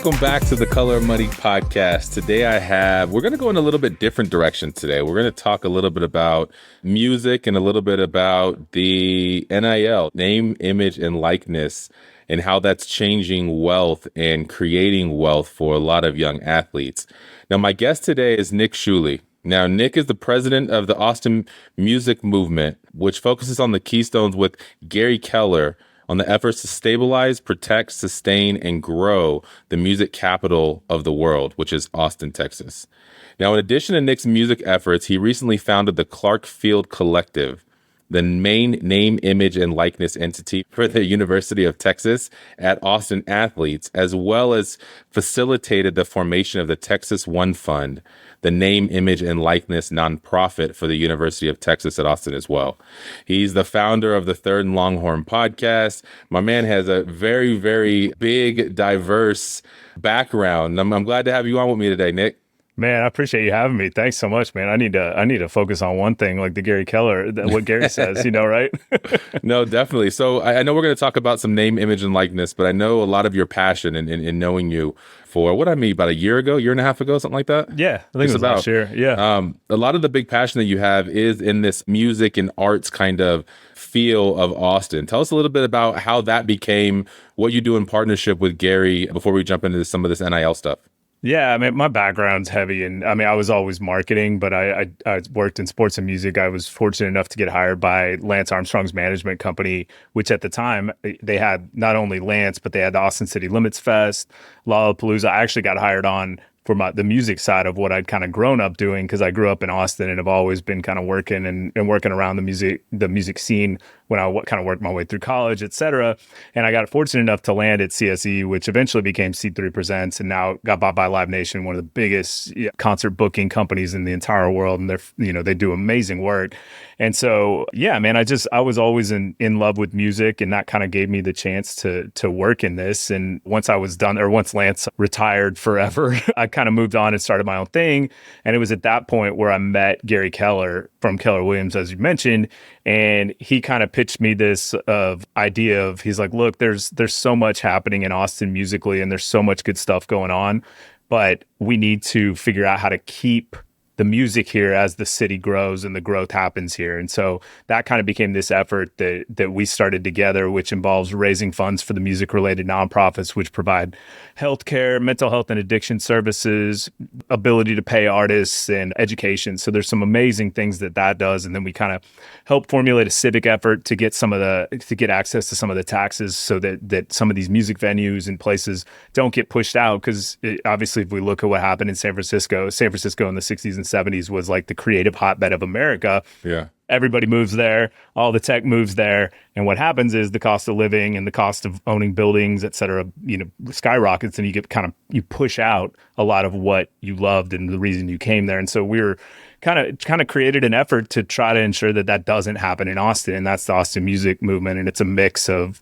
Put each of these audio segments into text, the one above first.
Welcome back to the Color of Money podcast. Today we're going to go in a little bit different direction today. We're going to talk a little bit about music and a little bit about the NIL, name, image, and likeness, and how that's changing wealth and creating wealth for a lot of young athletes. Now, my guest today is Nick Shuley. Now, Nick is the president of the Austin Music Movement, which focuses on the keystones with Gary Keller on the efforts to stabilize, protect, sustain, and grow the music capital of the world, which is Austin, Texas. Now, in addition to Nick's music efforts, he recently founded the Clark Field Collective, the main name, image, and likeness entity for the University of Texas at Austin Athletes, as well as facilitated the formation of the Texas One Fund, the name, image, and likeness nonprofit for the University of Texas at Austin as well. He's the founder of the Third and Longhorn podcast. My man has a very, very big, diverse background. I'm glad to have you on with me today, Nick. Man, I appreciate you having me. Thanks so much, man. I need to focus on one thing, like the Gary Keller, what Gary says, right? No, definitely. So I know we're going to talk about some name, image, and likeness, but I know a lot of your passion in knowing you for about a year and a half ago, something like that? Yeah, I think it was about last year. Yeah. A lot of the big passion that you have is in this music and arts kind of feel of Austin. Tell us a little bit about how that became what you do in partnership with Gary before we jump into some of this NIL stuff. Yeah, I mean, my background's heavy, and I mean, I was always marketing, but I worked in sports and music. I was fortunate enough to get hired by Lance Armstrong's management company, which at the time, they had not only Lance, but they had the Austin City Limits Fest, Lollapalooza. I actually got hired on for the music side of what I'd kind of grown up doing, because I grew up in Austin and have always been kind of working and working around the music scene when I kind of worked my way through college, et cetera. And I got fortunate enough to land at CSE, which eventually became C3 Presents, and now got bought by Live Nation, one of the biggest concert booking companies in the entire world. And they do amazing work. And so, yeah, man, I was always in love with music, and that kind of gave me the chance to work in this. And once Lance retired forever, I kind of moved on and started my own thing. And it was at that point where I met Gary Keller from Keller Williams, as you mentioned. And he kind of pitched me this idea of, he's like, look, there's so much happening in Austin musically, and there's so much good stuff going on, but we need to figure out how to keep the music here as the city grows and the growth happens here. And so that kind of became this effort that we started together, which involves raising funds for the music-related nonprofits, which provide healthcare, mental health and addiction services, ability to pay artists, and education. So there's some amazing things that does. And then we kind of help formulate a civic effort to get access to some of the taxes, so that some of these music venues and places don't get pushed out. Because obviously, if we look at what happened in San Francisco in the 60s and 70s was like the creative hotbed of America. Yeah. Everybody moves there, all the tech moves there. And what happens is the cost of living and the cost of owning buildings, et cetera, skyrockets, and you push out a lot of what you loved and the reason you came there. And so we're kind of created an effort to try to ensure that doesn't happen in Austin. And that's the Austin Music Movement. And it's a mix of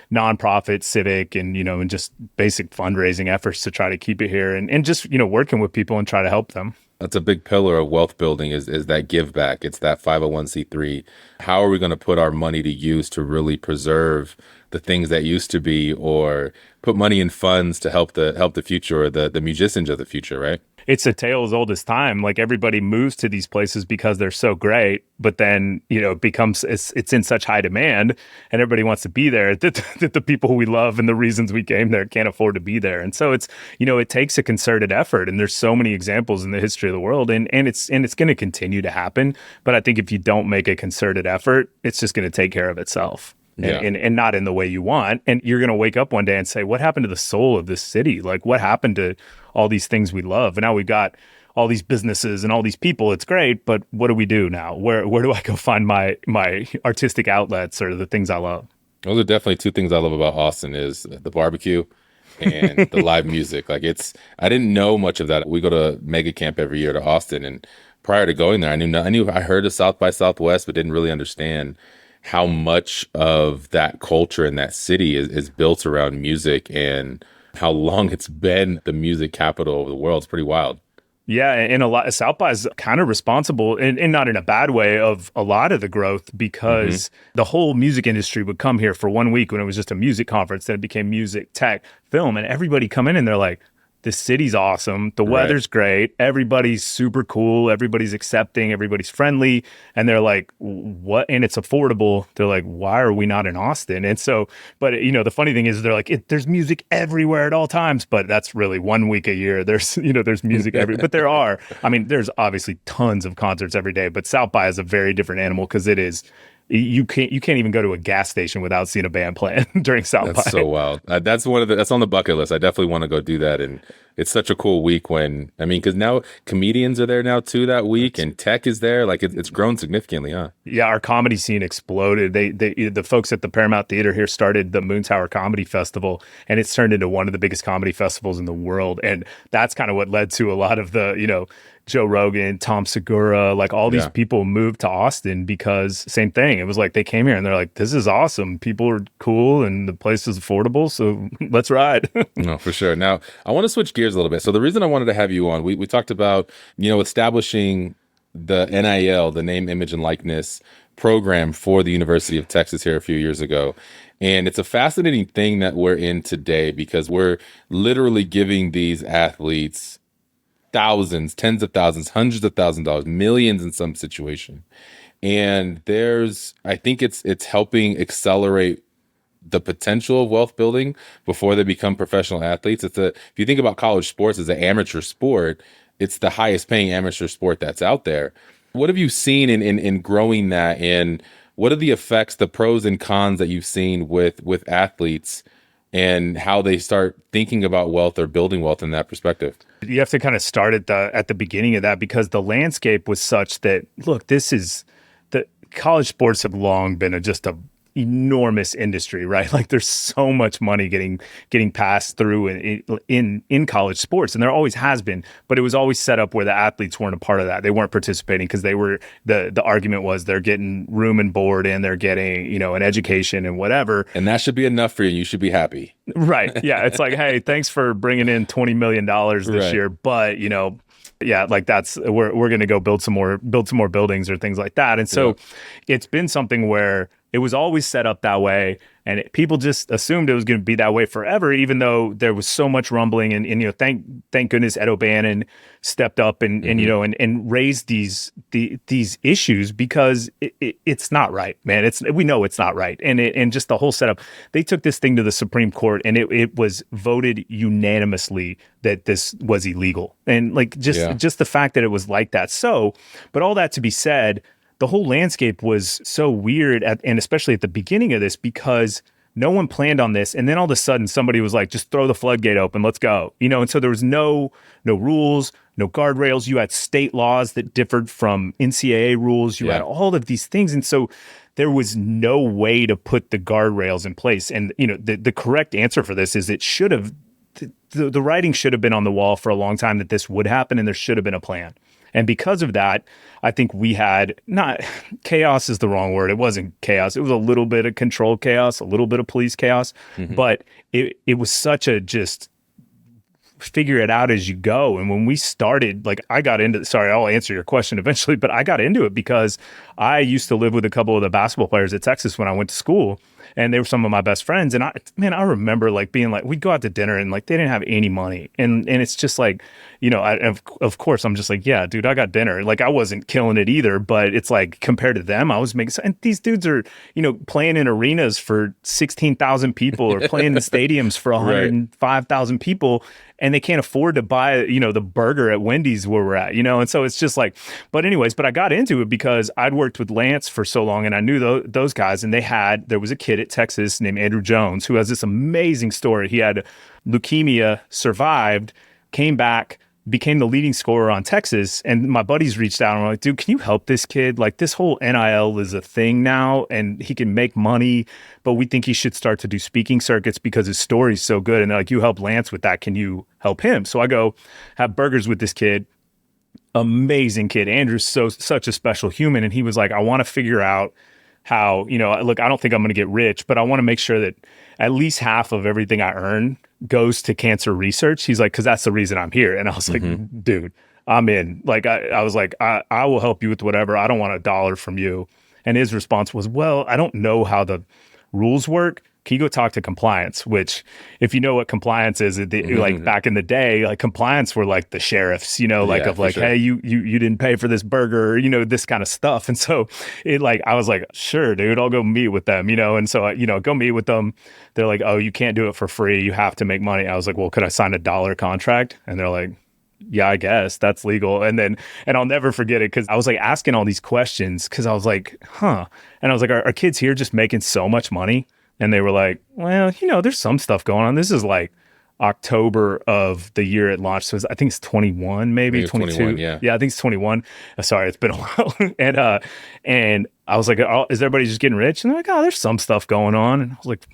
nonprofit, civic, and, and just basic fundraising efforts to try to keep it here and just, working with people and try to help them. That's a big pillar of wealth building is that give back. It's that 501c3. How are we going to put our money to use to really preserve the things that used to be, or put money in funds to help the future, or the musicians of the future, right? It's a tale as old as time. Like, everybody moves to these places because they're so great, but then, it becomes, it's in such high demand, and everybody wants to be there, that the people we love and the reasons we came there can't afford to be there. And so it's, it takes a concerted effort, and there's so many examples in the history of the world, and it's going to continue to happen. But I think if you don't make a concerted effort, it's just going to take care of itself. Yeah. And not in the way you want. And you're going to wake up one day and say, what happened to the soul of this city? Like, what happened to all these things we love? And now we've got all these businesses and all these people. It's great, but what do we do now? Where do I go find my artistic outlets or the things I love? Those are definitely two things I love about Austin, is the barbecue and the live music. Like, I didn't know much of that. We go to mega camp every year to Austin, and prior to going there, I heard of South by Southwest, but didn't really understand how much of that culture in that city is built around music, and how long it's been the music capital of the world. It's pretty wild. Yeah, and a lot South by is kind of responsible, and not in a bad way, of a lot of the growth, because the whole music industry would come here for 1 week when it was just a music conference. Then it became music, tech, film, and everybody come in and they're like, "This city's awesome. The weather's great. Everybody's super cool. Everybody's accepting. Everybody's friendly." And they're like, "What?" And it's affordable. They're like, "Why are we not in Austin?" And so, but the funny thing is, they're like, "There's music everywhere at all times." But that's really 1 week a year. There's music but there are. I mean, there's obviously tons of concerts every day. But South by is a very different animal, because it is. You can't even go to a gas station without seeing a band playing during South by. That's so wild. That's that's on the bucket list. I definitely want to go do that. And it's such a cool week because now comedians are there now too that week, and tech is there. Like it's grown significantly, huh? Yeah, our comedy scene exploded. The folks at the Paramount Theater here started the Moon Tower Comedy Festival, and it's turned into one of the biggest comedy festivals in the world. And that's kind of what led to a lot of the, Joe Rogan, Tom Segura, like all these people moved to Austin because same thing. It was like they came here and they're like, "This is awesome. People are cool and the place is affordable. So let's ride." No, for sure. Now, I want to switch gears a little bit. So the reason I wanted to have you on, we talked about, establishing the NIL, the name, image, and likeness program for the University of Texas here a few years ago. And it's a fascinating thing that we're in today, because we're literally giving these athletes thousands, tens of thousands, hundreds of thousands of dollars, millions in some situation. And I think it's helping accelerate the potential of wealth building before they become professional athletes. If you think about college sports as an amateur sport, it's the highest paying amateur sport that's out there. What have you seen in growing that? And what are the effects, the pros and cons that you've seen with athletes, and how they start thinking about wealth or building wealth in that perspective? You have to kind of start at the beginning of that, because the landscape was such that, look, the college sports have long been just a enormous industry, right? Like there's so much money getting passed through in college sports, and there always has been, but it was always set up where the athletes weren't a part of that. They weren't participating because they were the argument was they're getting room and board, and they're getting an education and whatever, and that should be enough for you. You should be happy, right? Yeah, it's like, hey, thanks for bringing in $20 million this year, but yeah, like we're going to go build some more buildings or things like that. And so it's been something where it was always set up that way, and people just assumed it was going to be that way forever, even though there was so much rumbling. And thank goodness Ed O'Bannon stepped up and raised these issues, because it's not right, man. We know it's not right, and just the whole setup. They took this thing to the Supreme Court, and it was voted unanimously that this was illegal, and just the fact that it was like that. So, but all that to be said, the whole landscape was so weird, and especially at the beginning of this, because no one planned on this. And then all of a sudden somebody was like, just throw the floodgate open, let's go. And so there was no rules, no guardrails. You had state laws that differed from NCAA rules. You had all of these things. And so there was no way to put the guardrails in place. And, the correct answer for this is the writing should have been on the wall for a long time that this would happen, and there should have been a plan. And because of that, I think we had chaos is the wrong word. It wasn't chaos. It was a little bit of controlled chaos, a little bit of police chaos, but it was such a just figure it out as you go. And when we started, I got into, sorry, I'll answer your question eventually, but I got into it because I used to live with a couple of the basketball players at Texas when I went to school. And they were some of my best friends. And I remember being we'd go out to dinner and they didn't have any money. And it's just of course I'm just yeah, dude, I got dinner. I wasn't killing it either, but it's compared to them, I was making, and these dudes are, playing in arenas for 16,000 people or playing in stadiums for 105,000 people. And they can't afford to buy, the burger at Wendy's where we're at, and so it's just but I got into it because I'd worked with Lance for so long, and I knew those guys, and there was a kid at Texas named Andrew Jones who has this amazing story. He had leukemia, survived, came back, became the leading scorer on Texas. And my buddies reached out and were like, dude, can you help this kid? This whole NIL is a thing now, and he can make money, but we think he should start to do speaking circuits because his story's so good. And they're like, you help Lance with that. Can you help him? So I go have burgers with this kid. Amazing kid. Andrew's such a special human. And he was like, I want to figure out how, look, I don't think I'm going to get rich, but I want to make sure that at least half of everything I earn goes to cancer research. He's like, because that's the reason I'm here. And I was like, dude, I'm in. Like, I was like, I will help you with whatever. I don't want a dollar from you. And his response was, well, I don't know how the rules work. Can you go talk to compliance? Which, if you know what compliance is, like back in the day, like compliance were like the sheriffs, like Yeah, of for like, sure. hey, you didn't pay for this burger, this kind of stuff. And so I was like, sure, dude, I'll go meet with them, And so go meet with them. They're like, oh, you can't do it for free. You have to make money. I was like, well, could I sign $1 contract? And they're like, yeah, I guess that's legal. And I'll never forget it because I was like asking all these questions because I was like, huh. And I was like, are kids here just making so much money? And they were like, well, there's some stuff going on. This is like October of the year it launched. So I think it's 21, maybe 22. 21, yeah. Yeah, I think it's 21. Sorry, it's been a while. And I was like, oh, is everybody just getting rich? And they're like, oh, there's some stuff going on. And I was like,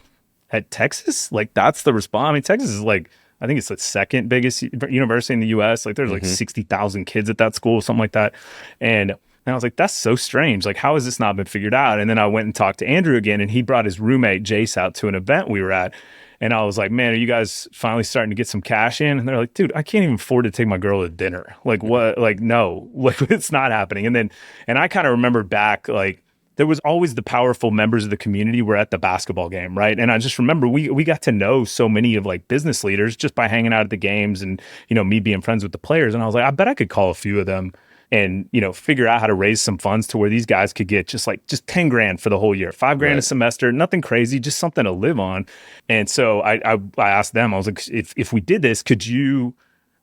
at Texas? Like, that's the response. I mean, Texas is like, I think it's the second biggest university in the US. Like, there's like 60,000 kids at that school, something like that. And I was like, that's so strange. Like, how has this not been figured out? And then I went and talked to Andrew again, and he brought his roommate, Jace, out to an event we were at. And I was like, man, are you guys finally starting to get some cash in? And they're like, dude, I can't even afford to take my girl to dinner. Like, what? Like, no, like, it's not happening. And I kind of remembered back, like, there was always the powerful members of the community were at the basketball game, right? And I just remember we got to know so many of like business leaders just by hanging out at the games and, me being friends with the players. And I was like, I bet I could call a few of them and, figure out how to raise some funds to where these guys could get just 10 grand for the whole year, $5,000 a semester, nothing crazy, just something to live on. And so I asked them, I was like, if we did this,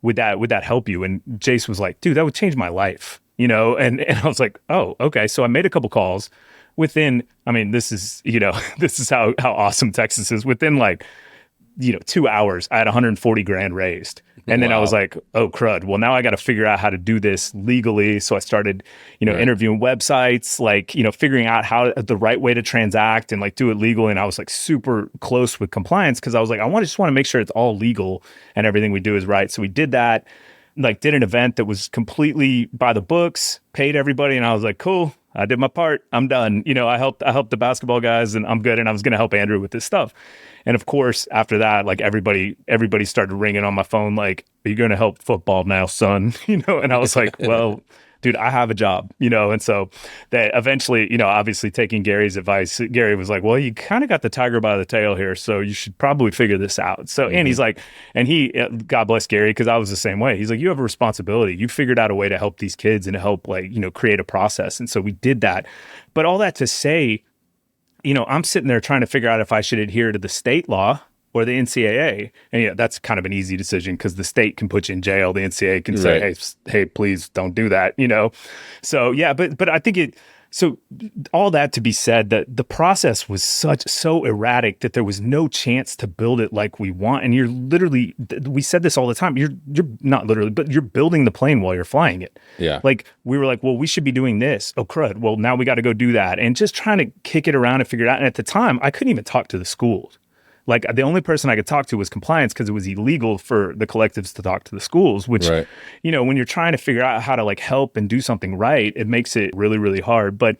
would that help you? And Jace was like, dude, that would change my life. And I was like, oh, okay. So I made a couple calls within, I mean, this is how awesome Texas is. Within 2 hours, I had 140 grand raised. And then I was like, oh, crud. Well, now I got to figure out how to do this legally. So I started, interviewing websites, figuring out how the right way to transact and do it legally. And I was super close with compliance because I was like, just want to make sure it's all legal and everything we do is right. So we did that. Did an event that was completely by the books, paid everybody, and I was like, cool, I did my part, I'm done. I helped the basketball guys, and I'm good. And I was going to help Andrew with this stuff. And of course, after that, everybody started ringing on my phone, like, are you going to help football now, son? And I was like, well, dude, I have a job, and so that eventually, obviously taking Gary's advice, Gary was like, well, you kind of got the tiger by the tail here, so you should probably figure this out. So, and he's like, and he, God bless Gary, because I was the same way. He's like, you have a responsibility. You figured out a way to help these kids and to help create a process. And so we did that. But all that to say, I'm sitting there trying to figure out if I should adhere to the state law or the NCAA. And that's kind of an easy decision because the state can put you in jail. The NCAA can say, hey, please don't do that, So, yeah, but I think so all that to be said, that the process was so erratic that there was no chance to build it like we want. And you're literally, we said this all the time, you're not literally, but you're building the plane while you're flying it. Yeah. We were like, well, we should be doing this. Oh, crud. Well, now we got to go do that. And just trying to kick it around and figure it out. And at the time, I couldn't even talk to the schools. The only person I could talk to was compliance because it was illegal for the collectives to talk to the schools, which, when you're trying to figure out how to help and do something right, it makes it really, really hard. But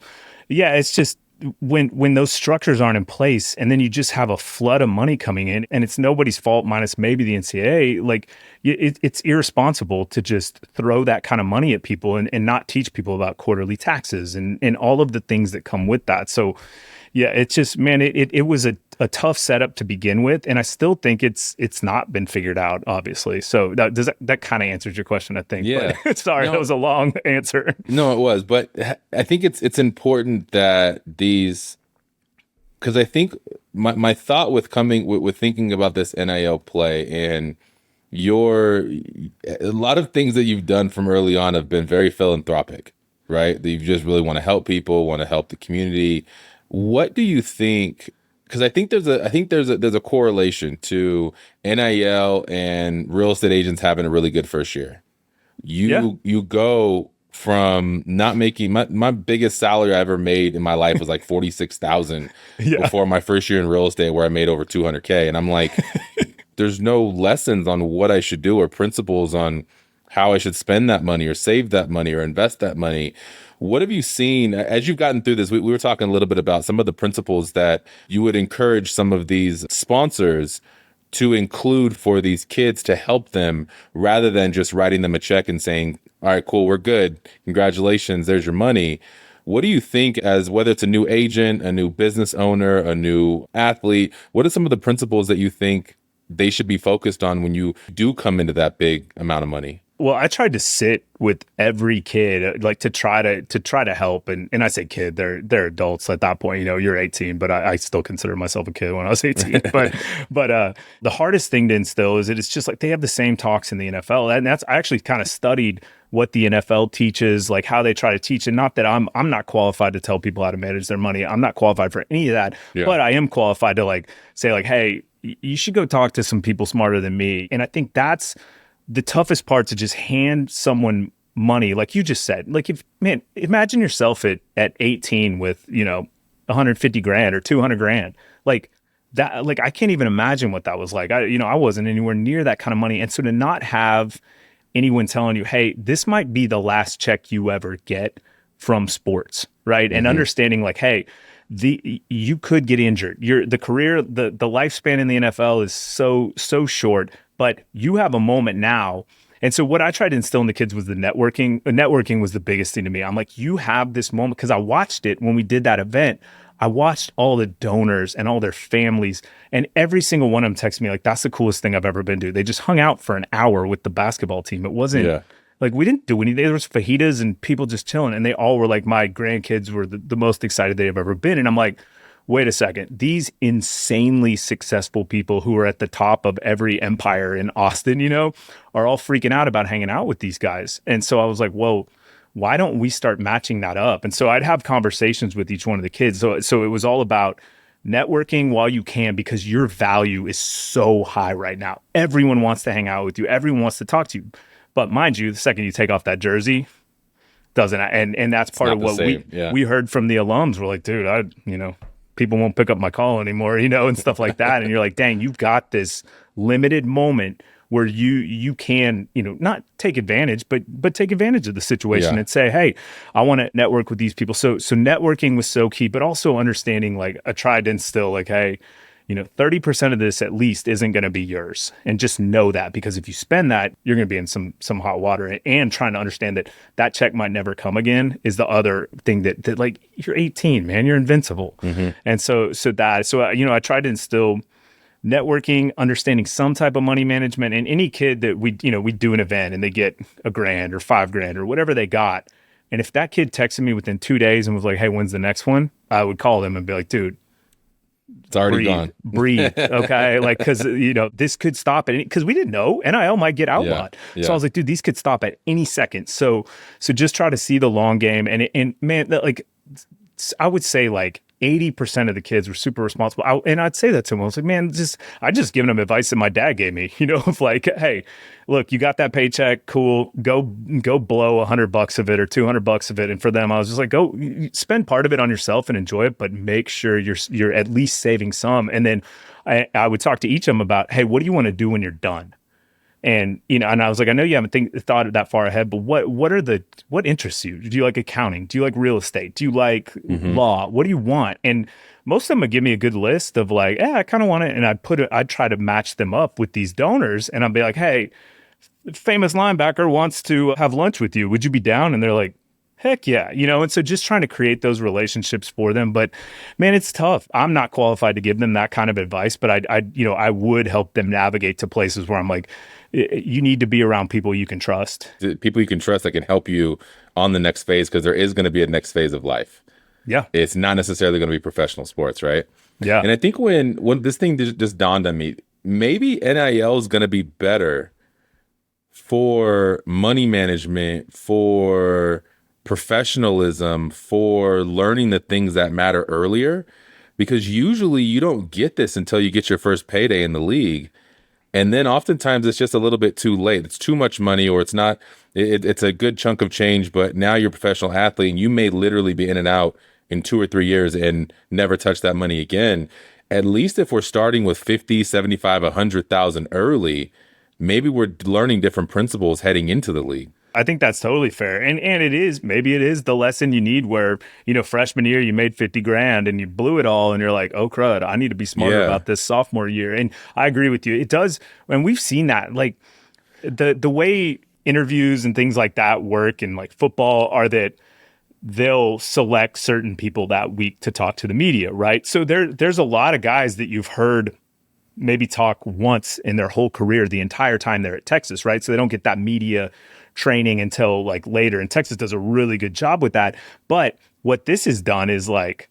yeah, it's just when those structures aren't in place and then you just have a flood of money coming in and it's nobody's fault minus maybe the NCAA, it's irresponsible to just throw that kind of money at people and not teach people about quarterly taxes and all of the things that come with that. So yeah, it's just, man, it was a tough setup to begin with, and I still think it's not been figured out, obviously. So that kind of answers your question, I think. Yeah. But, sorry, that was a long answer. No, it was, but I think it's important that because I think my thought with thinking about this NIL play and a lot of things that you've done from early on have been very philanthropic, right? That you just really want to help people, want to help the community. What do you think? Because I think there's a correlation to NIL and real estate agents having a really good first year. You go from not making my biggest salary I ever made in my life was like 46,000 before my first year in real estate, where I made over 200K, and I'm like, there's no lessons on what I should do or principles on how I should spend that money or save that money or invest that money. What have you seen as you've gotten through this? We were talking a little bit about some of the principles that you would encourage some of these sponsors to include for these kids to help them rather than just writing them a check and saying, all right, cool, we're good. Congratulations, there's your money. What do you think, as whether it's a new agent, a new business owner, a new athlete, what are some of the principles that you think they should be focused on when you do come into that big amount of money? Well, I tried to sit with every kid, like to try to help. And I say kid, they're adults at that point. You're 18, but I still consider myself a kid when I was 18. but the hardest thing to instill is that it's just like they have the same talks in the NFL. And I actually kind of studied what the NFL teaches, like how they try to teach. And not that I'm not qualified to tell people how to manage their money. I'm not qualified for any of that, but I am qualified to like say like, hey, you should go talk to some people smarter than me. And I think that's the toughest part, to just hand someone money, like you just said. Like, imagine yourself at 18 with 150 grand or 200 grand, like that. Like, I can't even imagine what that was like. I wasn't anywhere near that kind of money, and so to not have anyone telling you, hey, this might be the last check you ever get from sports, right? Mm-hmm. And understanding like, hey, you could get injured. The career, the lifespan in the NFL is so short. But you have a moment now. And so what I tried to instill in the kids was the networking. Networking was the biggest thing to me. I'm like, you have this moment, because I watched it when we did that event. I watched all the donors and all their families, and every single one of them texted me like, that's the coolest thing I've ever been to. They just hung out for an hour with the basketball team. It wasn't like we didn't do anything. There was fajitas and people just chilling, and they all were like, my grandkids were the most excited they've ever been. And I'm like, wait a second, these insanely successful people who are at the top of every empire in Austin, are all freaking out about hanging out with these guys. And so I was like, whoa, why don't we start matching that up? And so I'd have conversations with each one of the kids. So it was all about networking while you can, because your value is so high right now. Everyone wants to hang out with you. Everyone wants to talk to you. But mind you, the second you take off that jersey, doesn't. And that's part of what we heard from the alums. We're like, dude, people won't pick up my call anymore, and stuff like that. And you're like, dang, you've got this limited moment where you can, not take advantage, but take advantage of the situation and say, hey, I want to network with these people. So networking was so key, but also understanding, like, I tried to instill like, hey, 30% of this at least isn't going to be yours. And just know that, because if you spend that, you're going to be in some hot water. And trying to understand that check might never come again is the other thing that like, you're 18, man, you're invincible. Mm-hmm. And so I tried to instill networking, understanding some type of money management. And any kid that we do an event and they get $1,000 or $5,000 or whatever they got. And if that kid texted me within 2 days and was like, hey, when's the next one? I would call them and be like, dude, it's already gone. Breathe. Okay. Like, cause this could stop at any, cause we didn't know NIL might get outlawed. So I was like, dude, these could stop at any second. So just try to see the long game. And man, like, I would say like 80% of the kids were super responsible. And I'd say that to them. I was like, man, I just given them advice that my dad gave me, of like, hey, look, you got that paycheck. Cool. Go blow $100 of it or $200 of it. And for them, I was just like, go spend part of it on yourself and enjoy it, but make sure you're at least saving some. And then I would talk to each of them about, hey, what do you want to do when you're done? And, and I was like, I know you haven't thought that far ahead, but what interests you? Do you like accounting? Do you like real estate? Do you like law? What do you want? And most of them would give me a good list of like, I kind of want it. And I'd try to match them up with these donors. And I'd be like, hey, famous linebacker wants to have lunch with you. Would you be down? And they're like, heck yeah. And so just trying to create those relationships for them. But man, it's tough. I'm not qualified to give them that kind of advice, but I would help them navigate to places where I'm like, you need to be around people you can trust. People you can trust that can help you on the next phase, because there is going to be a next phase of life. Yeah. It's not necessarily going to be professional sports, right? Yeah. And I think when this thing just dawned on me, maybe NIL is going to be better for money management, for professionalism, for learning the things that matter earlier, because usually you don't get this until you get your first payday in the league. And then oftentimes it's just a little bit too late. It's too much money, or it's not, it's a good chunk of change, but now you're a professional athlete and you may literally be in and out in 2 or 3 years and never touch that money again. At least if we're starting with 50, 75, 100,000 early, maybe we're learning different principles heading into the league. I think that's totally fair. And maybe it is the lesson you need where, freshman year you made 50 grand and you blew it all and you're like, oh crud, I need to be smarter about this sophomore year. And I agree with you. It does. And we've seen that, like the way interviews and things like that work in like football are that they'll select certain people that week to talk to the media, right? So there's a lot of guys that you've heard maybe talk once in their whole career, the entire time they're at Texas, right? So they don't get that media training until like later. And Texas does a really good job with that. But what this has done is like,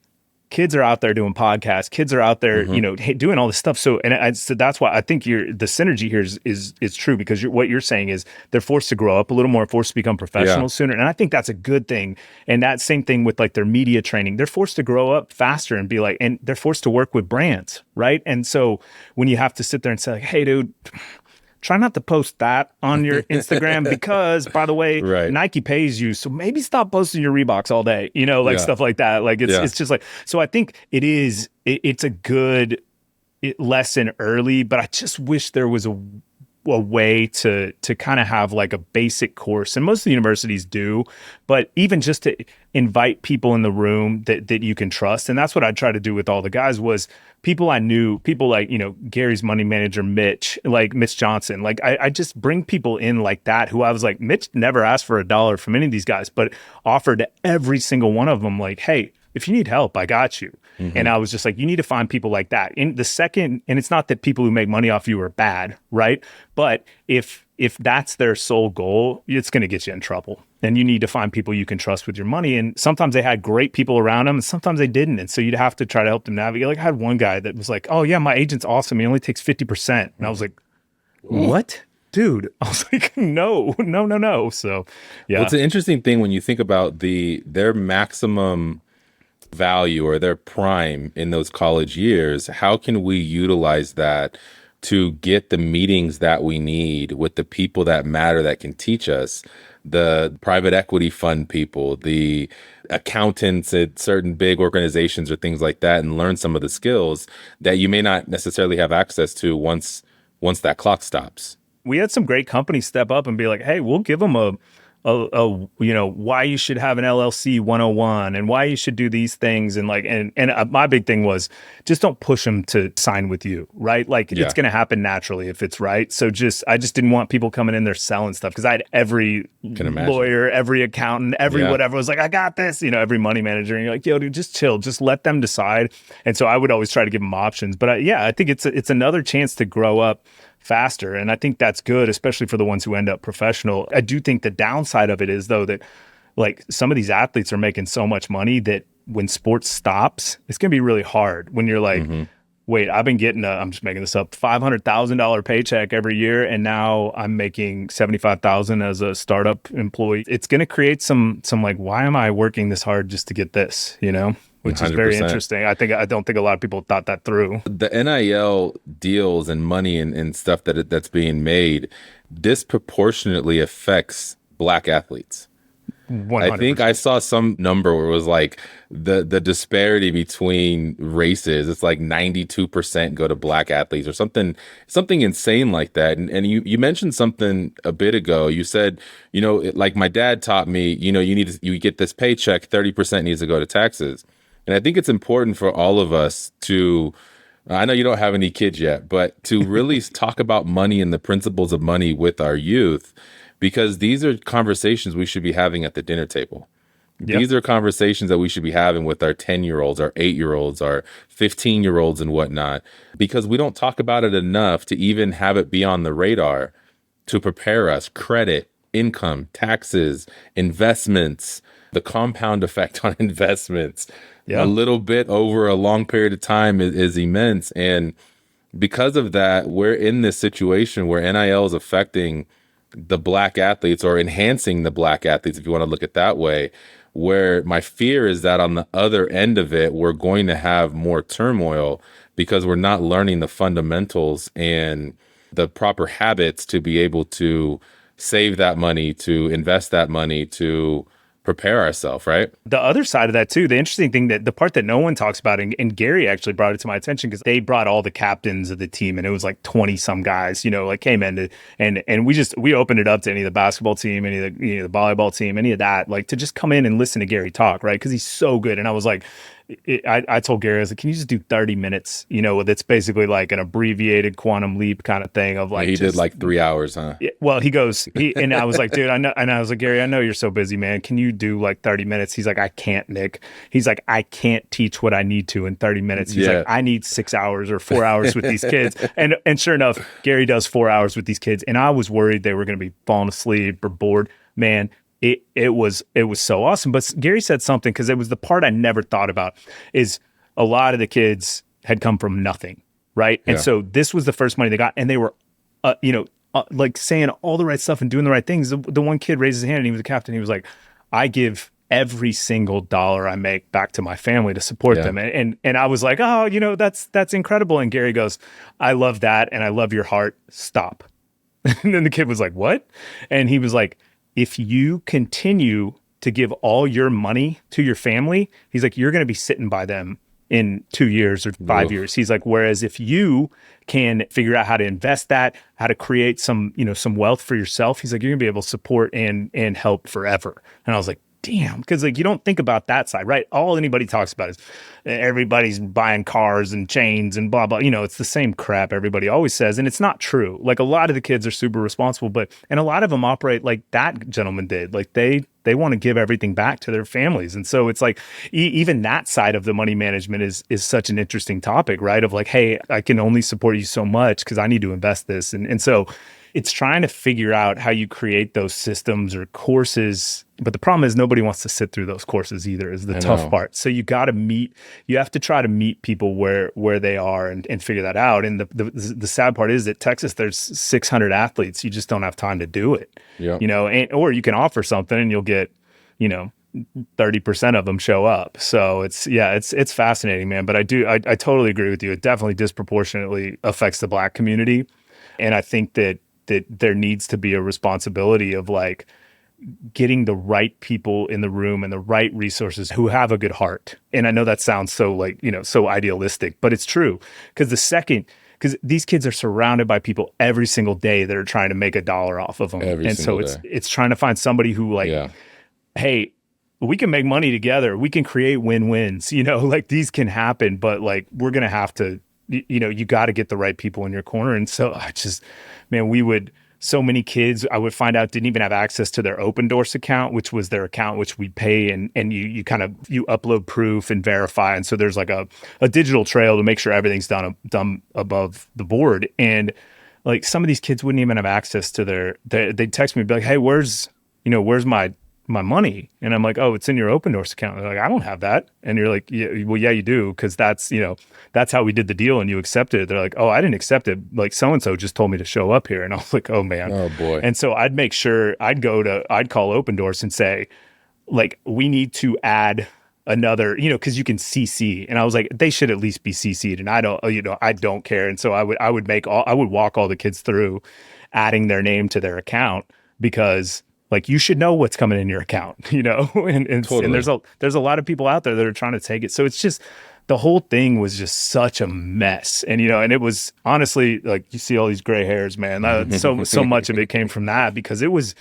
kids are out there doing podcasts. Kids are out there, doing all this stuff. So, so that's why I think the synergy here is true, because what you're saying is they're forced to grow up a little more, forced to become professionals sooner. And I think that's a good thing. And that same thing with like their media training, they're forced to grow up faster and be like, and they're forced to work with brands, right? And so when you have to sit there and say like, hey, dude, try not to post that on your Instagram because, by the way, Nike pays you. So maybe stop posting your Reeboks all day, stuff like that. Like it's just like, so I think it's a good lesson early, but I just wish there was a way to kind of have like a basic course, and most of the universities do, but even just to invite people in the room that you can trust. And that's what I try to do with all the guys was people I knew, people like, Gary's money manager, Mitch Johnson. Like I just bring people in like that who I was like, Mitch never asked for $1 from any of these guys, but offered to every single one of them like, hey, if you need help, I got you. Mm-hmm. And I was just like, you need to find people like that. And it's not that people who make money off you are bad, right? But if that's their sole goal, it's going to get you in trouble. And you need to find people you can trust with your money. And sometimes they had great people around them and sometimes they didn't. And so you'd have to try to help them navigate. Like I had one guy that was like, oh yeah, my agent's awesome. He only takes 50%. And I was like, what? Dude, I was like, no. So yeah. Well, it's an interesting thing when you think about their maximum value or their prime in those college years. How can we utilize that to get the meetings that we need with the people that matter, that can teach us, the private equity fund people, the accountants at certain big organizations or things like that, and learn some of the skills that you may not necessarily have access to once that clock stops? We had some great companies step up and be like, hey, we'll give them a why you should have an LLC 101 and why you should do these things. And like, and my big thing was just don't push them to sign with you, right? Like it's going to happen naturally if it's right. So I just didn't want people coming in there selling stuff, because I had every lawyer, every accountant, every whatever was like, I got this, every money manager. And you're like, yo, dude, just chill, just let them decide. And so I would always try to give them options. But I think it's another chance to grow up faster. And I think that's good, especially for the ones who end up professional. I do think the downside of it is, though, that like some of these athletes are making so much money that when sports stops, it's going to be really hard when you're like, wait, I've been getting I'm just making this up, $500,000 paycheck every year, and now I'm making $75,000 as a startup employee. It's going to create some like, why am I working this hard just to get this, Which 100%. Is very interesting. I don't think a lot of people thought that through. The NIL deals and money and stuff that's being made disproportionately affects Black athletes. 100%. I think I saw some number where it was like the disparity between races. It's like 92% go to Black athletes or something insane like that. And you mentioned something a bit ago. You said, like my dad taught me, you get this paycheck, 30% needs to go to taxes. And I think it's important for all of us to, I know you don't have any kids yet, but to really talk about money and the principles of money with our youth, because these are conversations we should be having at the dinner table. Yep. These are conversations that we should be having with our 10-year-olds, our 8-year-olds, our 15-year-olds and whatnot, because we don't talk about it enough to even have it be on the radar to prepare us. Credit, income, taxes, investments, the compound effect on investments. A little bit over a long period of time is immense. And because of that, we're in this situation where NIL is affecting the Black athletes, or enhancing the Black athletes, if you want to look at it that way, where my fear is that on the other end of it, we're going to have more turmoil because we're not learning the fundamentals and the proper habits to be able to save that money, to invest that money, to prepare ourselves, right? The other side of that too, the interesting thing, that the part that no one talks about, and Gary actually brought it to my attention, because they brought all the captains of the team, and it was like 20 some guys, like came in and we opened it up to any of the basketball team, any of the volleyball team, any of that, like to just come in and listen to Gary talk, right? Because he's so good. And I was like, I told Gary, I was like, can you just do 30 minutes? That's basically like an abbreviated quantum leap kind of thing of like, he did like 3 hours, huh? Well, and I was like, dude, I know. And I was like, Gary, I know you're so busy, man. Can you do like 30 minutes? He's like, I can't, Nick. He's like, I can't teach what I need to in 30 minutes. He's like, I need 6 hours or 4 hours with these kids. And sure enough, Gary does 4 hours with these kids. And I was worried they were going to be falling asleep or bored. Man, it was so awesome. But Gary said something, because it was the part I never thought about, is a lot of the kids had come from nothing, right? And so this was the first money they got, and they were, like saying all the right stuff and doing the right things. The one kid raised his hand, and he was a captain. He was like, I give every single dollar I make back to my family to support them. And I was like, oh, that's incredible. And Gary goes, I love that, and I love your heart. Stop. And then the kid was like, what? And he was like, if you continue to give all your money to your family, he's like, you're going to be sitting by them in 2 years or 5 years. He's like, whereas if you can figure out how to invest that, how to create some wealth for yourself, he's like, you're gonna be able to support and help forever. And I was like, damn, because like you don't think about that side, right? All anybody talks about is everybody's buying cars and chains and blah blah. It's the same crap everybody always says, and it's not true. Like a lot of the kids are super responsible, and a lot of them operate like that gentleman did. Like they want to give everything back to their families, and so it's like even that side of the money management is such an interesting topic, right? Of like, hey, I can only support you so much because I need to invest this, and so it's trying to figure out how you create those systems or courses. But the problem is nobody wants to sit through those courses either, is the tough part. So you have to try to meet people where they are and figure that out. And the sad part is that Texas, there's 600 athletes. You just don't have time to do it, or you can offer something and you'll get, 30% of them show up. So it's fascinating, man. But I totally agree with you. It definitely disproportionately affects the Black community. And I think that there needs to be a responsibility of like getting the right people in the room and the right resources who have a good heart. And I know that sounds so like, so idealistic, but it's true. Because these kids are surrounded by people every single day that are trying to make $1 off of them. It's trying to find somebody who like, hey, we can make money together. We can create win-wins, like these can happen, but like, we're going to have to, you got to get the right people in your corner. And so so many kids I would find out didn't even have access to their Open Doors account, which was their account, which we pay and you upload proof and verify. And so there's like a digital trail to make sure everything's done above the board. And like some of these kids wouldn't even have access to they'd text me and be like, hey, where's my money? And I'm like, oh, it's in your Open Doors account. They're like, I don't have that. And you're like, yeah, well, yeah, you do. Because that's how we did the deal and you accepted it. They're like, oh, I didn't accept it. Like so-and-so just told me to show up here. And I was like, oh man. Oh boy. And so I'd make sure I'd call Open Doors and say, like, we need to add another, because you can CC. And I was like, they should at least be CC'd. And I don't care. And so I would walk all the kids through adding their name to their account, because like you should know what's coming in your account, and Totally. And there's a lot of people out there that are trying to take it. So it's just, the whole thing was just such a mess. And, and it was honestly like, you see all these gray hairs, man. So much of it came from that, because it was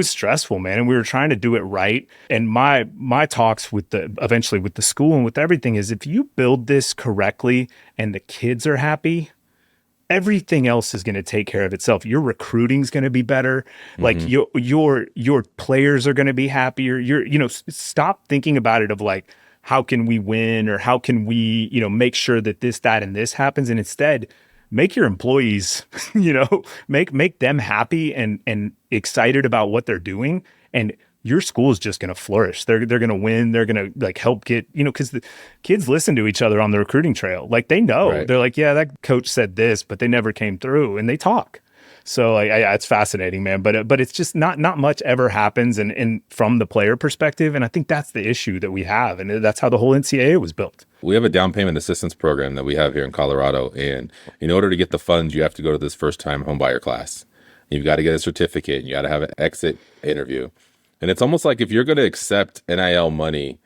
stressful, man. And we were trying to do it right. And my talks eventually with the school and with everything is, if you build this correctly and the kids are happy, everything else is going to take care of itself. Your recruiting is going to be better. Like your players are going to be happier. Stop thinking about it of like, how can we win, or how can we, make sure that this, that, and this happens. And instead make your employees, make them happy and excited about what they're doing. And your school is just going to flourish. They're going to win. They're going to like help get, because the kids listen to each other on the recruiting trail. Like they know, right. They're like, yeah, that coach said this, but they never came through, and they talk. So it's fascinating, man. But it's just not much ever happens and from the player perspective. And I think that's the issue that we have. And that's how the whole NCAA was built. We have a down payment assistance program that we have here in Colorado. And in order to get the funds, you have to go to this first time home buyer class. You've got to get a certificate, and you got to have an exit interview. And it's almost like if you're going to accept NIL money,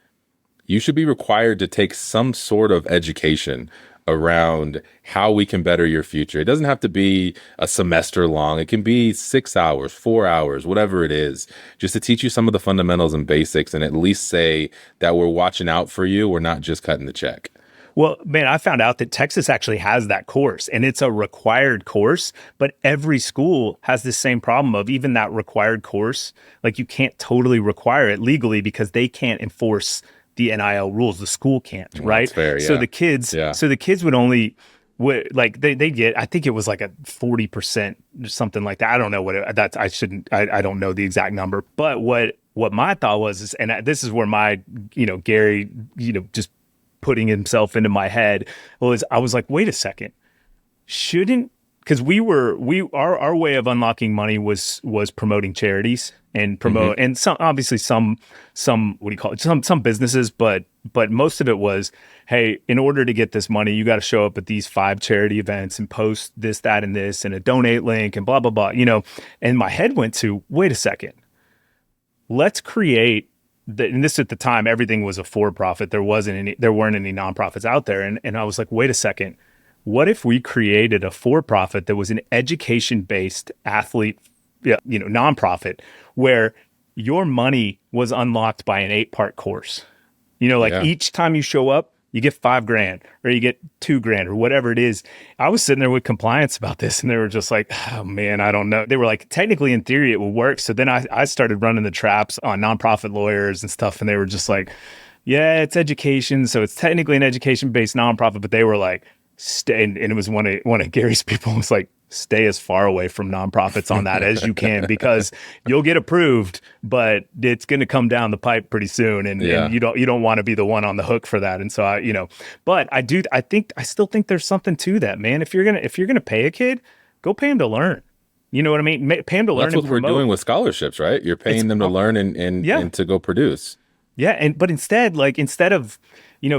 you should be required to take some sort of education around how we can better your future. It doesn't have to be a semester long. It can be 6 hours, 4 hours, whatever it is, just to teach you some of the fundamentals and basics and at least say that we're watching out for you. We're not just cutting the check. Well, man, I found out that Texas actually has that course, and it's a required course, but every school has the same problem of even that required course. Like, you can't totally require it legally because they can't enforce the NIL rules. The school can't, right? That's fair, yeah. So the kids would only like they get, I think it was like a 40% or something like that. I don't know what I don't know the exact number, but what my thought was, and this is where my, Gary, just putting himself into my head was, I was like, wait a second, because our way of unlocking money was promoting charities and and some, obviously some what do you call it, some businesses, but most of it was, hey, in order to get this money, you got to show up at these 5 charity events and post this, that, and this, and a donate link and blah blah blah, and my head went to, wait a second, let's create and this, at the time, everything was a for-profit. There weren't any nonprofits out there. And I was like, wait a second, what if we created a for-profit that was an education-based athlete, nonprofit, where your money was unlocked by an 8-part course? Each time you show up, you get $5,000 or you get $2,000 or whatever it is. I was sitting there with compliance about this and they were just like, oh man, I don't know. They were like, technically in theory it will work. So then I started running the traps on nonprofit lawyers and stuff. And they were just like, yeah, it's education. So it's technically an education-based nonprofit, but they were like, stay. And it was one of Gary's people was like, stay as far away from nonprofits on that as you can, because you'll get approved, but it's going to come down the pipe pretty soon. And you don't want to be the one on the hook for that. And so but I still think there's something to that, man. If you're going to pay a kid, go pay him to learn. You know what I mean? Pay him to learn. That's what we're doing with scholarships, right? You're paying them to learn and to go produce. Yeah. But instead of,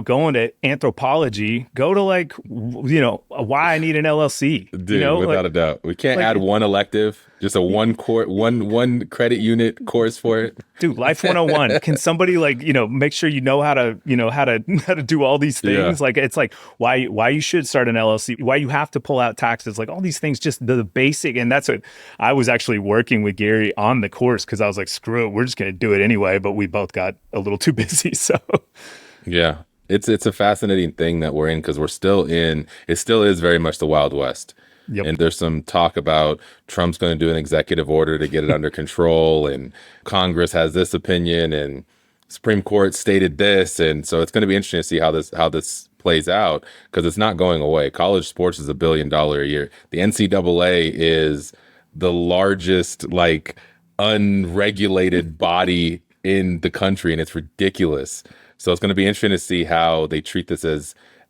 going to anthropology, go to why I need an LLC. Dude, without a doubt. We can't add one elective, just a one credit unit course for it. Dude, Life 101. Can somebody make sure how to do all these things? Yeah. Like, it's like why you should start an LLC, why you have to pull out taxes, like all these things, just the basic. And that's what I was actually working with Gary on the course, because I was like, screw it, we're just going to do it anyway. But we both got a little too busy. So yeah. It's a fascinating thing that we're in, because it still is very much the Wild West. Yep. And there's some talk about Trump's going to do an executive order to get it under control, and Congress has this opinion, and Supreme Court stated this. And so it's going to be interesting to see how this plays out, because it's not going away. College sports is $1 billion a year. The NCAA is the largest, unregulated body in the country, and it's ridiculous. So it's going to be interesting to see how they treat this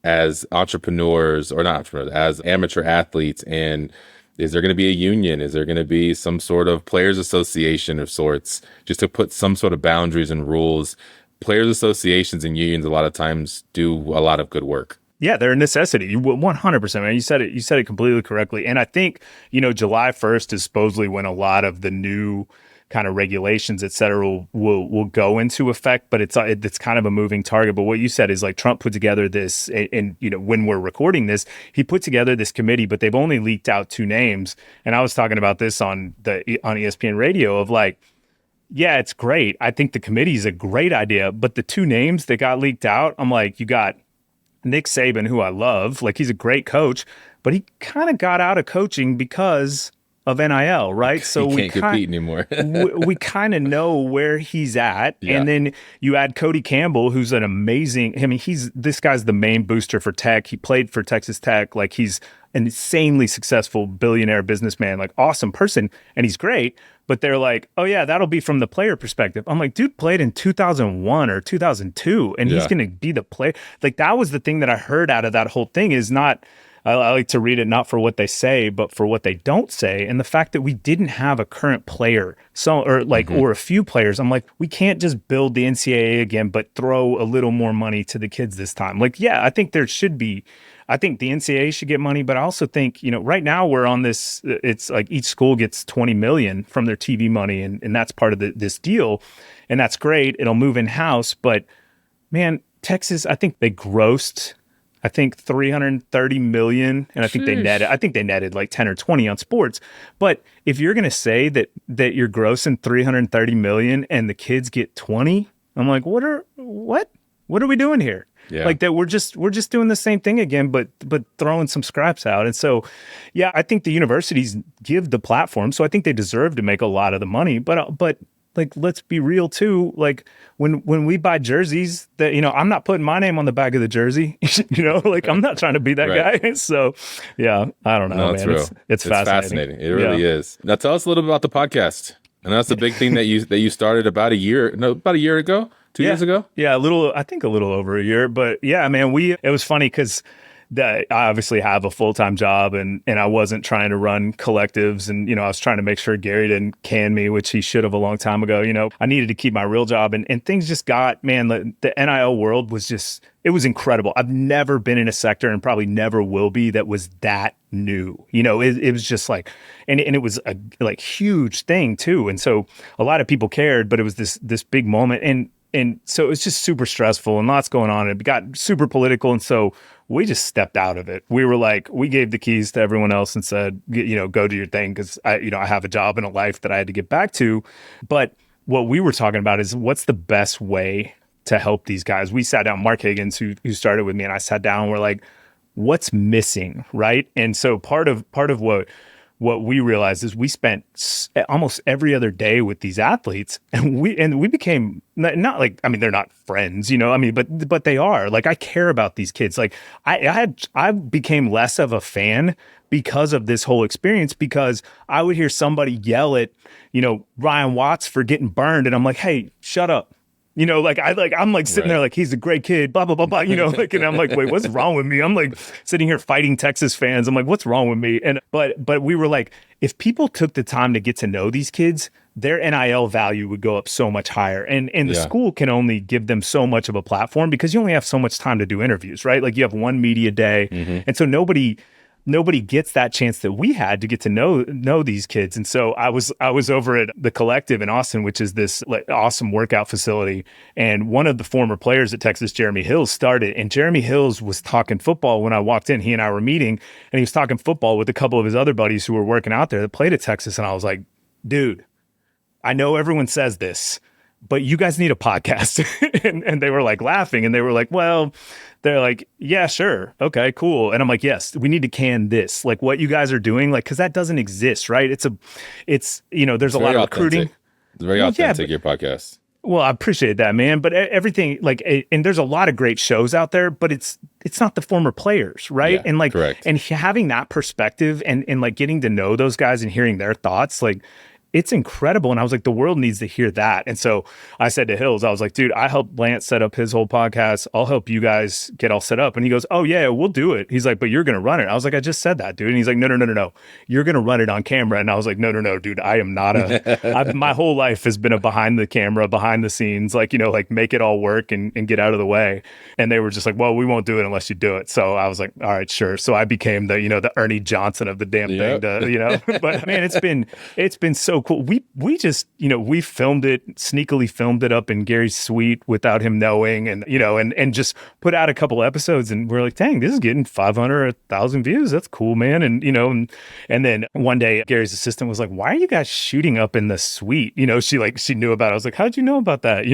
as entrepreneurs, or not entrepreneurs, as amateur athletes. And is there going to be a union? Is there going to be some sort of players association of sorts, just to put some sort of boundaries and rules? Players associations and unions a lot of times do a lot of good work. Yeah, they're a necessity. 100%, man. You said it completely correctly. And I think, July 1st is supposedly when a lot of the new kind of regulations, et cetera, will go into effect, but it's kind of a moving target. But what you said is, like, Trump put together this, and when we're recording this, he put together this committee, but they've only leaked out 2 names. And I was talking about this on ESPN radio of like, yeah, it's great. I think the committee is a great idea, but the 2 names that got leaked out, I'm like, you got Nick Saban, who I love, like, he's a great coach, but he kind of got out of coaching because of NIL, right? So we can't compete anymore. we kind of know where he's at. Yeah. And then you add Cody Campbell, who's an amazing, this guy's the main booster for tech. He played for Texas Tech. Like, he's an insanely successful billionaire businessman, like, awesome person. And he's great. But they're like, oh yeah, that'll be from the player perspective. I'm like, dude played in 2001 or 2002, and he's going to be the player. Like, that was the thing that I heard out of that whole thing is not, I like to read it not for what they say, but for what they don't say. And the fact that we didn't have a current player, or a few players, I'm like, we can't just build the NCAA again, but throw a little more money to the kids this time. Like, yeah, I think there should be, I think the NCAA should get money, but I also think, right now we're on this, it's like each school gets 20 million from their TV money. And that's part of this deal. And that's great. It'll move in-house. But man, Texas, I think they grossed, 330 million. And I think they netted like 10 or 20 on sports. But if you're going to say that you're grossing 330 million and the kids get 20, I'm like, what are we doing here? Yeah. Like that we're just doing the same thing again, but throwing some scraps out. And so, yeah, I think the universities give the platform, so I think they deserve to make a lot of the money. But like, let's be real too. Like when we buy jerseys, that I'm not putting my name on the back of the jersey. Like I'm not trying to be that guy. So, yeah, I don't know, man. It's fascinating. It really is. Now, tell us a little bit about the podcast. And that's the big thing that you started about a year ago. 2 years ago? Yeah, a little over a year. But yeah, man, it was funny because I obviously have a full-time job and I wasn't trying to run collectives. And, I was trying to make sure Gary didn't can me, which he should have a long time ago. I needed to keep my real job and things just got, man, the NIL world was it was incredible. I've never been in a sector and probably never will be that was that new. It was just like, and it was a like huge thing too. And so a lot of people cared, but it was this big moment. And so it was just super stressful and lots going on. It got super political. And so we just stepped out of it. We were like, we gave the keys to everyone else and said, go do your thing. Cause I have a job and a life that I had to get back to. But what we were talking about is what's the best way to help these guys. We sat down, Mark Higgins, who started with me, and I sat down and we're like, what's missing? Right. And so part of what we realized is we spent almost every other day with these athletes and we became not like, I mean, they're not friends, but they are. Like, I care about these kids. Like I became less of a fan because of this whole experience, because I would hear somebody yell at, Ryan Watts for getting burned. And I'm like, hey, shut up. I'm sitting there like, he's a great kid, blah, blah, blah, blah, and I'm like, wait, what's wrong with me? I'm like sitting here fighting Texas fans. I'm like, what's wrong with me? And, but we were like, if people took the time to get to know these kids, their NIL value would go up so much higher. And the school can only give them so much of a platform because you only have so much time to do interviews, right? Like you have one media day. Mm-hmm. And so nobody gets that chance that we had to get to know these kids. And so I was over at the Collective in Austin, which is this awesome workout facility. And one of the former players at Texas, Jeremy Hills, started. And Jeremy Hills was talking football when I walked in. He and I were meeting, and he was talking football with a couple of his other buddies who were working out there that played at Texas. And I was like, dude, I know everyone says this, but you guys need a podcast. and they were like laughing, and they were like, well, they're like, yeah, sure. Okay, cool. And I'm like, yes, we need to can this, like what you guys are doing, like, cause that doesn't exist, right? There's a lot of recruiting. It's very authentic, your podcast. Well, I appreciate that, man. But everything and there's a lot of great shows out there, but it's not the former players, right? Yeah, and like, correct. And having that perspective and like getting to know those guys and hearing their thoughts, like, it's incredible. And I was like, the world needs to hear that. And so I said to Hills, I was like, dude, I helped Lance set up his whole podcast. I'll help you guys get all set up. And he goes, oh yeah, we'll do it. He's like, but you're going to run it. I was like, I just said that, dude. And he's like, no. You're going to run it on camera. And I was like, no, dude, I am not my whole life has been a behind the camera, behind the scenes, like, like make it all work and get out of the way. And they were just like, well, we won't do it unless you do it. So I was like, all right, sure. So I became the Ernie Johnson of the damn thing, but man, it's been so cool. We just, we sneakily filmed it up in Gary's suite without him knowing, and, and just put out a couple episodes, and we're like, dang, this is getting 500 or 1,000 views. That's cool, man. And, and then one day Gary's assistant was like, why are you guys shooting up in the suite? She knew about it. I was like, how'd you know about that?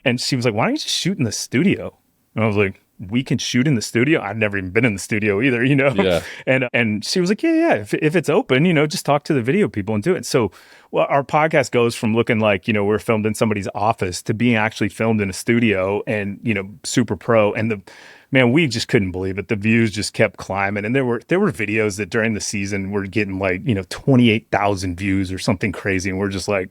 And she was like, why don't you just shoot in the studio? And I was like, we can shoot in the studio. I've never even been in the studio either, Yeah. And she was like, yeah. If it's open, just talk to the video people and do it. So, well, our podcast goes from looking like, we're filmed in somebody's office to being actually filmed in a studio and, super pro. And man, we just couldn't believe it. The views just kept climbing. And there were videos that during the season were getting 28,000 views or something crazy. And we're just like,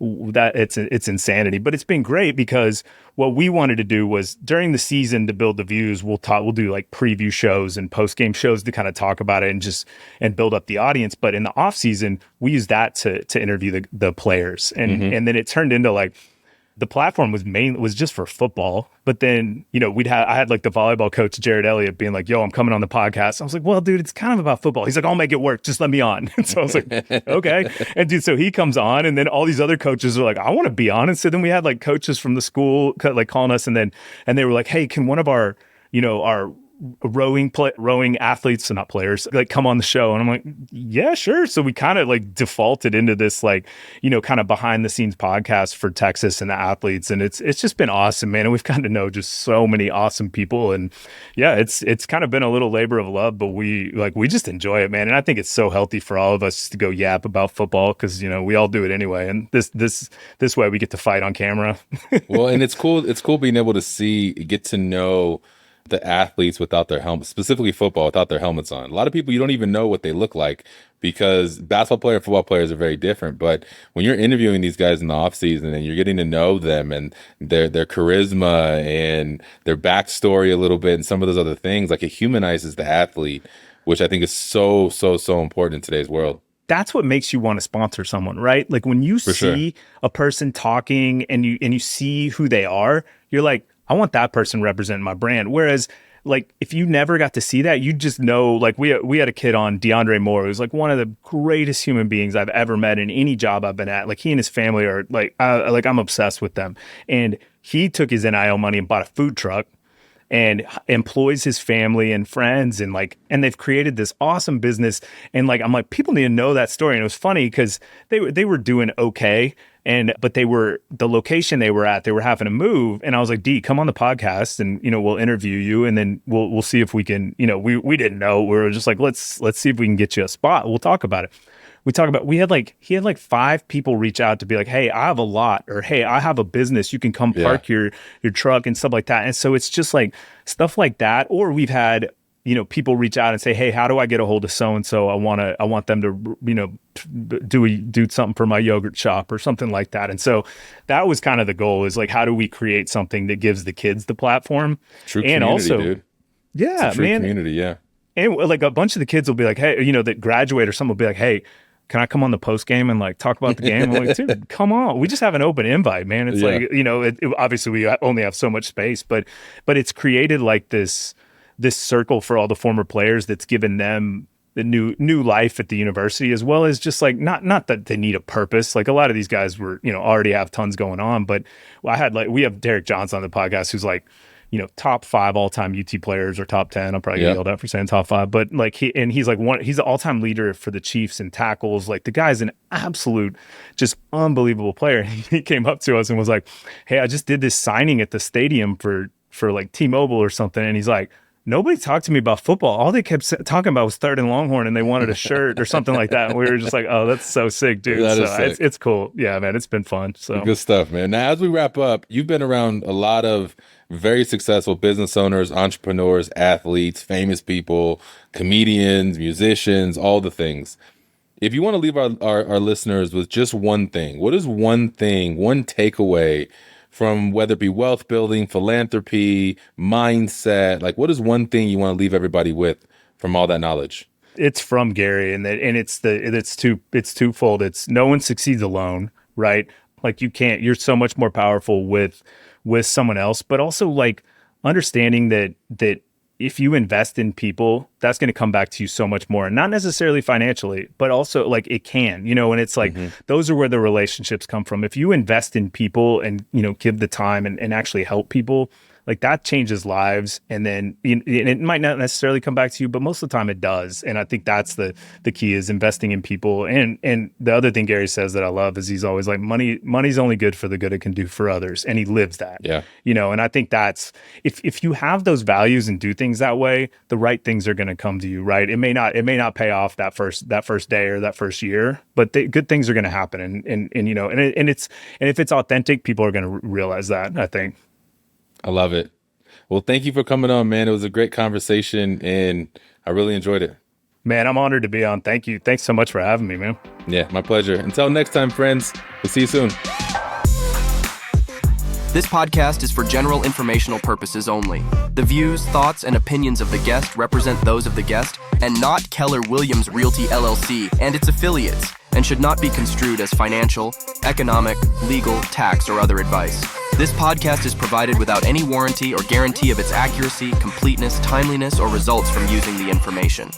that it's insanity. But it's been great because what we wanted to do was during the season to build the views, we'll do like preview shows and post game shows to kind of talk about it and build up the audience. But in the off season, we use that to interview the players. And then it turned into like the platform was just for football. But then, I had like the volleyball coach, Jared Elliott, being like, yo, I'm coming on the podcast. I was like, well, dude, it's kind of about football. He's like, I'll make it work. Just let me on. And so I was like, okay. And dude, so he comes on, and then all these other coaches are like, I want to be on. And so then we had like coaches from the school like calling us, and they were like, hey, can one of our rowing athletes, so not players, like come on the show? And I'm like, yeah, sure. So we kind of like defaulted into this like, kind of behind the scenes podcast for Texas and the athletes. And it's just been awesome, man. And we've gotten to know just so many awesome people. And yeah, it's kind of been a little labor of love, but we just enjoy it, man. And I think it's so healthy for all of us to go yap about football, because, we all do it anyway. And this way we get to fight on camera. Well, and it's cool being able to get to know the athletes without their helmets, specifically football, without their helmets on. A lot of people, you don't even know what they look like, because basketball player and football players are very different. But when you're interviewing these guys in the off season and you're getting to know them and their charisma and their backstory a little bit and some of those other things, like, it humanizes the athlete, which I think is so, so, so important in today's world. That's what makes you want to sponsor someone, right? Like when you see a person talking and you see who they are, you're like, I want that person representing my brand. Whereas, like, if you never got to see that, you just know, like, we had a kid on, DeAndre Moore, who's like one of the greatest human beings I've ever met in any job I've been at. Like, he and his family are I'm obsessed with them. And he took his NIL money and bought a food truck and employs his family and friends, and they've created this awesome business. And like, I'm like, people need to know that story. And it was funny because they were doing okay. But the location they were at, they were having to move. And I was like, D, come on the podcast and, we'll interview you, and then we'll see if we can, we didn't know. We were just like, let's see if we can get you a spot. We'll talk about it. He had like 5 people reach out to be like, hey, I have a lot, or hey, I have a business. You can come park your truck and stuff like that. And so it's just like stuff like that. Or we've had, people reach out and say, hey, how do I get a hold of so-and-so? I want them to, do something for my yogurt shop or something like that. And so that was kind of the goal, is like, how do we create something that gives the kids the platform? True community, and also, dude. Yeah, it's a true man. Community, yeah. And like a bunch of the kids will be like, hey, that graduate or something will be like, hey, can I come on the post game and like talk about the game? I'm like, dude, come on. We just have an open invite, man. It's like, obviously we only have so much space, but it's created like this circle for all the former players that's given them the new life at the university, as well as just like, not that they need a purpose. Like, a lot of these guys were, already have tons going on, but we have Derek Johnson on the podcast, who's like, top 5 all-time UT players, or top 10. I'm probably get yelled at for saying top 5, but like he's like he's the all-time leader for the Chiefs in tackles. Like, the guy's an absolute, just unbelievable player. He came up to us and was like, hey, I just did this signing at the stadium for like T-Mobile or something. And he's like, nobody talked to me about football. All they kept talking about was Third and Longhorn, and they wanted a shirt or something like that. And we were just like, oh, that's so sick, dude. That is sick. It's cool. Yeah, man, it's been fun. So good stuff, man. Now, as we wrap up, you've been around a lot of very successful business owners, entrepreneurs, athletes, famous people, comedians, musicians, all the things. If you want to leave our listeners with just one thing, what is one thing, one takeaway from, whether it be wealth building, philanthropy, mindset? Like, what is one thing you want to leave everybody with from all that knowledge? It's from Gary, and it's twofold. It's no one succeeds alone, right? Like, you're so much more powerful with someone else, but also like understanding that if you invest in people, that's going to come back to you so much more, and not necessarily financially, but also like it can, and it's like, those are where the relationships come from. If you invest in people and, give the time and actually help people, like, that changes lives. And then it might not necessarily come back to you, but most of the time it does. And I think that's the key, is investing in people. And the other thing Gary says that I love is, he's always like, money's only good for the good it can do for others. And he lives that. Yeah. And I think that's, if you have those values and do things that way, the right things are going to come to you, right? It may not pay off that first day or that first year, but good things are going to happen. And if it's authentic, people are going to realize that, I think. I love it. Well, thank you for coming on, man. It was a great conversation, and I really enjoyed it. Man, I'm honored to be on. Thank you. Thanks so much for having me, man. Yeah, my pleasure. Until next time, friends, we'll see you soon. This podcast is for general informational purposes only. The views, thoughts, and opinions of the guest represent those of the guest and not Keller Williams Realty LLC and its affiliates. and should not be construed as financial, economic, legal, tax, or other advice. This podcast is provided without any warranty or guarantee of its accuracy, completeness, timeliness, or results from using the information.